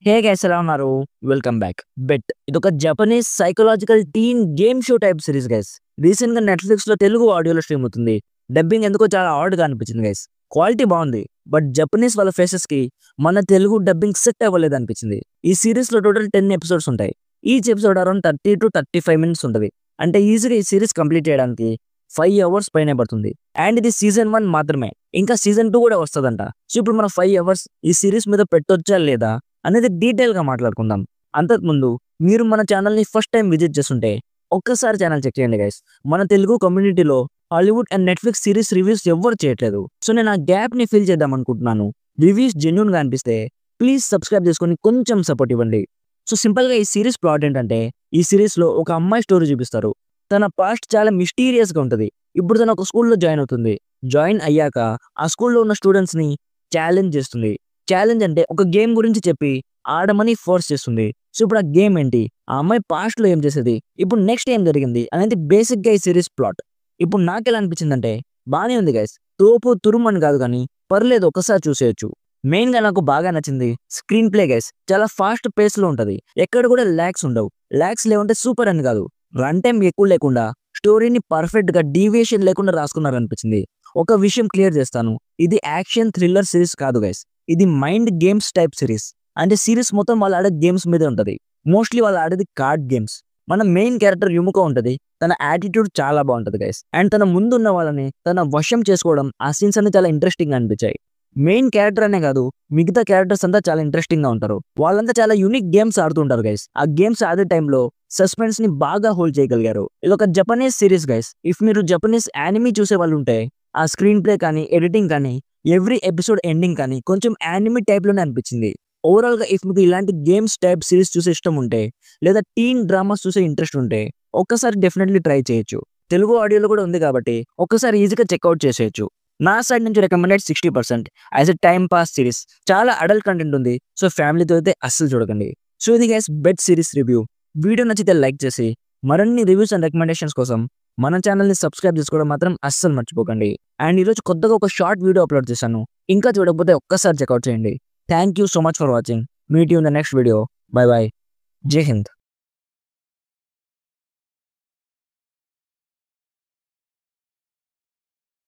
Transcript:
హే guys ఎలా ఉన్నారు? Welcome back. Bet ఇదొక Japanese psychological teen game show type series guys. Recent గా Netflix లో తెలుగు ఆడియోలో స్ట్రీమ్ అవుతుంది. డబ్బింగ్ ఎందుకో చాలా ఆడ్ గా అనిపించింది గైస్. క్వాలిటీ బాగుంది. బట్ జపనీస్ వాళ్ళ ఫేసెస్ కి మన తెలుగు డబ్బింగ్ సెట్ అవ్వలేదు అనిపించింది. ఈ సిరీస్ లో టోటల్ 10 ఎపిసోడ్స్ ఉంటాయి. Each episode around 30 to 35 minutes ఉంటది. అంటే ఈజీగా ఈ సిరీస్ కంప్లీట్ చేయడానికి 5 అవర్స్ పైనే పడుతుంది. అండ్ ఇది సీజన్ 1 మాత్రమే. ఇంకా సీజన్ 2 కూడా వస్తదంట. సో ఇప్పుడు మనం 5 అవర్స్ ఈ సిరీస్ మీద పెట్టొచ్చా లేదా అనేది డీటెయిల్ గా మాట్లాడుకుందాం. అంతకుముందు మీరు మన ఛానల్ ని ఫస్ట్ టైం విజిట్ చేస్తుంటే ఒక్కసారి ఛానల్ చెక్ చేయండి గైస్. మన తెలుగు కమ్యూనిటీలో Hollywood and Netflix series reviews ఎవ్వరు చేయట్లేదు. సో నేను ఆ గ్యాప్ ని ఫిల్ చేద్దాం అనుకుంటున్నాను. రివ్యూస్ జెన్యూన్ గా అనిపిస్తే ప్లీజ్ సబ్స్క్రైబ్ చేసుకొని కొంచెం సపోర్ట్ ఇవ్వండి. సో సింపుల్ గా ఈ సిరీస్ ప్లాట్ ఏంటంటే, ఈ సిరీస్ లో ఒక అమ్మాయి స్టోరీ చూపిస్తారు. తన పాస్ట్ చాలా మిస్టీరియస్ గా ఉంటది. ఇప్పుడు తను ఒక స్కూల్లో జాయిన్ అవుతుంది. జాయిన్ అయ్యాక ఆ స్కూల్లో ఉన్న స్టూడెంట్స్ ని ఛాలెంజ్ చేస్తుంది. ఛాలెంజ్ అంటే ఒక గేమ్ గురించి చెప్పి ఆడమని ఫోర్స్ చేస్తుంది. సో ఇప్పుడు ఆ గేమ్ ఏంటి, ఆ అమ్మాయి పాస్ట్ లో ఏం చేసేది, ఇప్పుడు నెక్స్ట్ ఏం జరిగింది అనేది బేసిక్ గా ఈ సిరీస్ ప్లాట్. ఇప్పుడు నాకు ఎలా అనిపించిందంటే బానే ఉంది గైస్. తోపు తురుము అని కాదు కానీ పర్లేదు, ఒకసారి చూసేయచ్చు. మెయిన్ గా నాకు బాగా నచ్చింది స్క్రీన్ ప్లే గైస్. చాలా ఫాస్ట్ పేస్ లో ఉంటది. ఎక్కడ కూడా ల్యాగ్స్ ఉండవు. ల్యాగ్స్ లేవంటే సూపర్ అని కాదు, రన్ టైం ఎక్కువ లేకుండా స్టోరీని పర్ఫెక్ట్ గా డీవియేషన్ లేకుండా రాసుకున్నారు అనిపించింది. ఒక విషయం క్లియర్ చేస్తాను, ఇది యాక్షన్ థ్రిల్లర్ సిరీస్ కాదు గైస్. ఇది మైండ్ గేమ్స్ టైప్ సిరీస్. అంటే సిరీస్ మొత్తం వాళ్ళు ఆడే గేమ్స్ మీదే ఉంటది. మోస్ట్లీ వాళ్ళు ఆడేది కార్డ్ గేమ్స్. మన మెయిన్ క్యారెక్టర్ యుముకో ఉంటది. తన యాటిట్యూడ్ చాలా బాగుంటది గైస్. అండ్ తన ముందు ఉన్న వాళ్ళని తన వశం చేసుకోవడం, ఆ సీన్స్ అన్ని చాలా ఇంట్రెస్టింగ్ గా అనిపించాయి. మెయిన్ క్యారెక్టర్ అనే కాదు, మిగతా క్యారెక్టర్స్ అంతా చాలా ఇంట్రెస్టింగ్ గా ఉంటారు. వాళ్ళంతా చాలా యూనిక్ గేమ్స్ ఆడుతుంటారు గైస్. ఆ గేమ్స్ ఆడే టైంలో సస్పెన్స్ ని బాగా హోల్డ్ చేయగలిగారు. ఇది ఒక జపనీస్ సిరీస్ గైస్. ఇఫ్ మీరు జపనీస్ యానిమీ చూసే వాళ్ళు ఉంటే ఆ స్క్రీన్ ప్లే కానీ ఎడిటింగ్ కానీ ఎవ్రీ ఎపిసోడ్ ఎండింగ్ కానీ కొంచెం యానిమీ టైప్ లోనే అనిపించింది. ఓవరాల్ గా ఇఫ్ మీకు ఇలాంటి గేమ్స్ టైప్ సిరీస్ చూసే ఇష్టం ఉంటే, లేదా టీన్ డ్రామాస్ చూసే ఇంట్రెస్ట్ ఉంటే ఒక్కసారి డెఫినెట్లీ ట్రై చేయొచ్చు. తెలుగు ఆడియోలో కూడా ఉంది కాబట్టి ఒక్కసారి ఈజీగా చెక్అవుట్ చేసేయచ్చు. నా సైడ్ నుంచి recommended 60%. As a time pass series. చాలా అడల్ట్ కంటెంట్ ఉంది. సో ఫ్యామిలీతో అయితే అస్సలు చూడకండి. సో ఇది guys bet series review. Video నచ్చితే లైక్ చేసి మరిన్ని రివ్యూస్ అండ్ రికమెండేషన్స్ కోసం మన ఛానల్ని సబ్స్క్రైబ్ చేసుకోవడం మాత్రం అస్సలు మర్చిపోకండి. అండ్ ఈరోజు కొత్తగా ఒక షార్ట్ వీడియో అప్లోడ్ చేశాను. ఇంకా చూడకపోతే ఒక్కసారి చెక్అవుట్ చేయండి. Thank you so much for watching. Meet you in the next video. By by. జై హింద్.